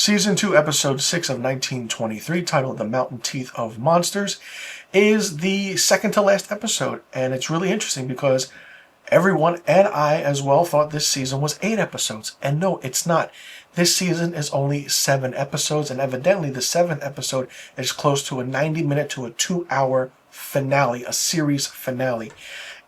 Season 2, Episode 6 of 1923, titled The Mountain Teeth of Monsters, is the second to last episode. And it's really interesting because everyone, and I as well, thought this season was 8 episodes. And no, it's not. This season is only 7 episodes, and evidently the 7th episode is close to a 90-minute to a 2-hour finale, a series finale.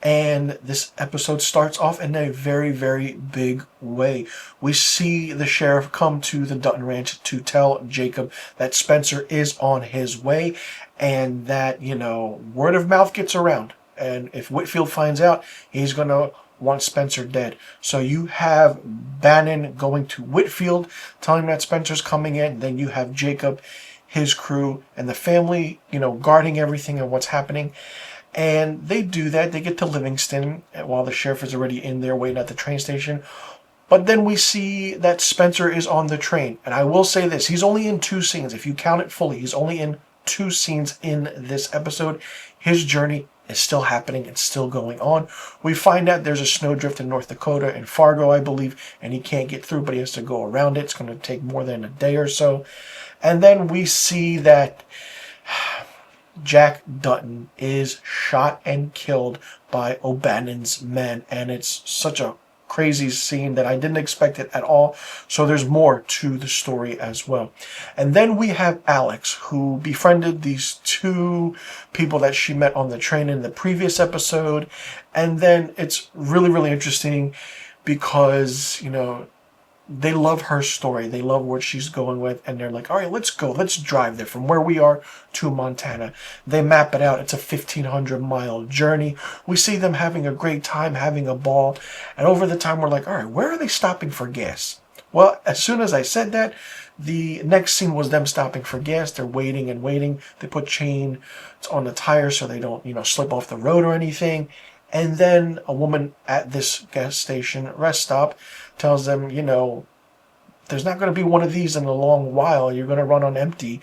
And this episode starts off in a very, very big way. We see the sheriff come to the Dutton Ranch to tell Jacob that Spencer is on his way, and that, word of mouth gets around. And if Whitfield finds out, he's going to want Spencer dead. So you have Bannon going to Whitfield, telling him that Spencer's coming in. Then you have Jacob, his crew, and the family, guarding everything and what's happening. And they do that. They get to Livingston while the sheriff is already in there waiting at the train station. But then we see that Spencer is on the train. And I will say this, he's only in 2 scenes. If you count it fully, he's only in 2 scenes in this episode. His journey is still happening. It's still going on. We find out there's a snowdrift in North Dakota, in Fargo, I believe, and he can't get through, but he has to go around it. It's going to take more than a day or so. And then we see that Jack Dutton is shot and killed by O'Bannon's men, and it's such a crazy scene that I didn't expect it at all. So there's more to the story as well. And then we have Alex, who befriended these 2 people that she met on the train in the previous episode. And then it's really, really interesting because, they love her story. They love what she's going with. And they're like, all right, let's go. Let's drive there from where we are to Montana. They map it out. It's a 1,500-mile journey. We see them having a great time, having a ball. And over the time, we're like, all right, where are they stopping for gas? Well, as soon as I said that, the next scene was them stopping for gas. They're waiting and waiting. They put chain on the tires so they don't, slip off the road or anything. And then a woman at this gas station rest stop tells them, there's not going to be one of these in a long while. You're going to run on empty.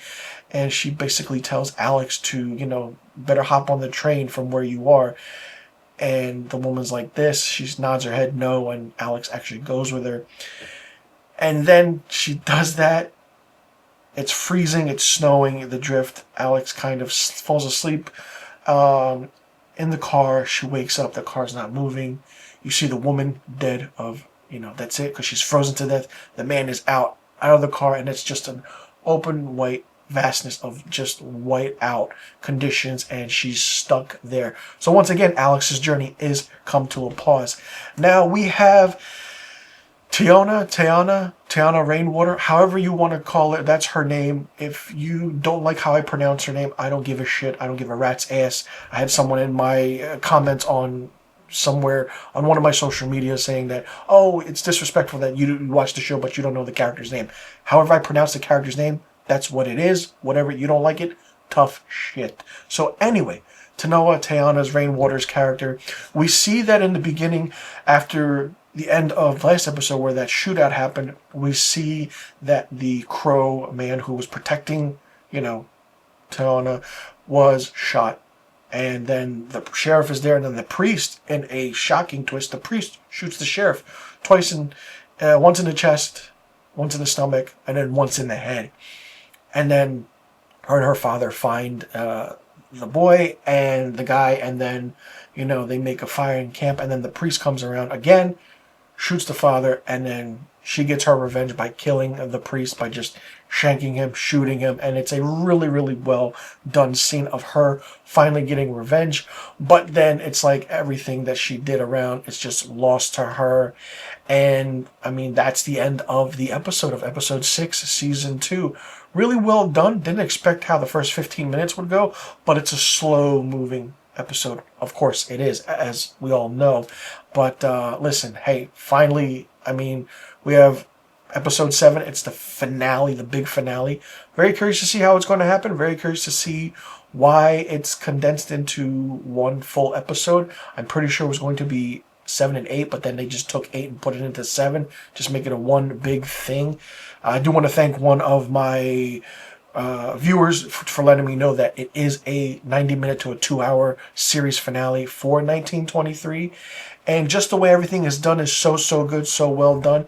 And she basically tells Alex to, better hop on the train from where you are. And the woman's like this. She nods her head no, and Alex actually goes with her. And then she does that. It's freezing. It's snowing. The drift. Alex kind of falls asleep in the car. She wakes up. The car's not moving. You see the woman dead of, that's it, because she's frozen to death. The man is out of the car, and it's just an open white vastness of just white out conditions, and she's stuck there. So once again, Alex's journey is come to a pause. Now we have Tiana Rainwater, however you want to call it, that's her name. If you don't like how I pronounce her name, I don't give a shit. I don't give a rat's ass. I had someone in my comments on somewhere on one of my social media saying that, oh, it's disrespectful that you watch the show but you don't know the character's name. However I pronounce the character's name, that's what it is. Whatever, you don't like it, tough shit. So anyway, Tiana's Rainwater's character, we see that in the beginning, after the end of last episode where that shootout happened, we see that the Crow man who was protecting, Tiana was shot. And then the sheriff is there, and then the priest, in a shocking twist, the priest shoots the sheriff twice, once in the chest, once in the stomach, and then once in the head. And then her and her father find the boy and the guy, and then, they make a fire in camp, and then the priest comes around again, shoots the father, and then she gets her revenge by killing the priest, by just shanking him, shooting him, and it's a really, really well done scene of her finally getting revenge. But then it's like everything that she did around, it's just lost to her. And that's the end of the episode, of episode 6, season 2. Really well done. Didn't expect how the first 15 minutes would go, but it's a slow moving episode. Of course it is, as we all know. But listen, hey, finally, we have episode 7. It's the finale, the big finale. Very curious to see how it's going to happen. Very curious to see why it's condensed into one full episode. I'm pretty sure it was going to be 7 and 8, but then they just took 8 and put it into 7, just make it a one big thing. I do want to thank one of my viewers for letting me know that it is a 90-minute to a 2-hour series finale for 1923. And just the way everything is done is so good, so well done.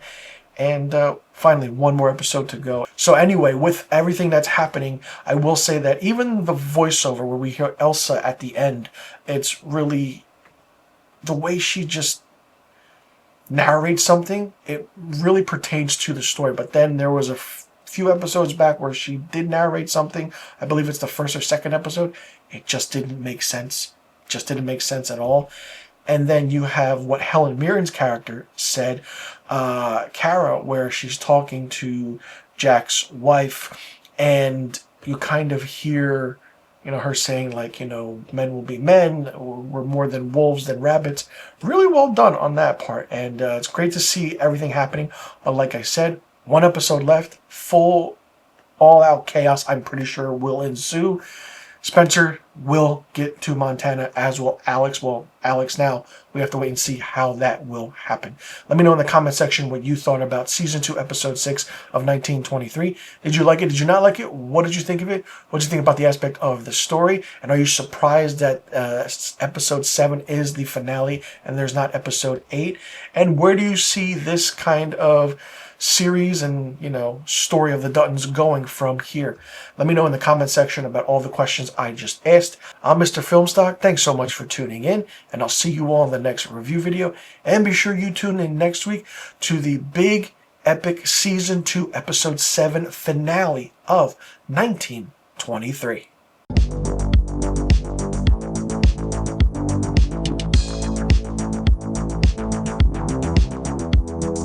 And finally, one more episode to go. So anyway, with everything that's happening, I will say that even the voiceover where we hear Elsa at the end, it's really the way she just narrates something. It really pertains to the story. But then there was a few episodes back where she did narrate something. I believe it's the first or second episode. It just didn't make sense. Just didn't make sense at all. And then you have what Helen Mirren's character said, Kara, where she's talking to Jack's wife, and you kind of hear, her saying like, men will be men, we're more than wolves than rabbits. Really well done on that part, and it's great to see everything happening. But like I said, one episode left, full, all-out chaos, I'm pretty sure, will ensue. Spencer will get to Montana, as will Alex. Well, Alex now, we have to wait and see how that will happen. Let me know in the comment section what you thought about Season 2, Episode 6 of 1923. Did you like it? Did you not like it? What did you think of it? What did you think about the aspect of the story? And are you surprised that Episode 7 is the finale and there's not Episode 8? And where do you see this kind of series and story of the Duttons going from here? Let me know in the comment section about all the questions I just asked. I'm Mr. Filmstock. Thanks so much for tuning in, and I'll see you all in the next review video. And be sure you tune in next week to the big epic Season 2 Episode 7 finale of 1923.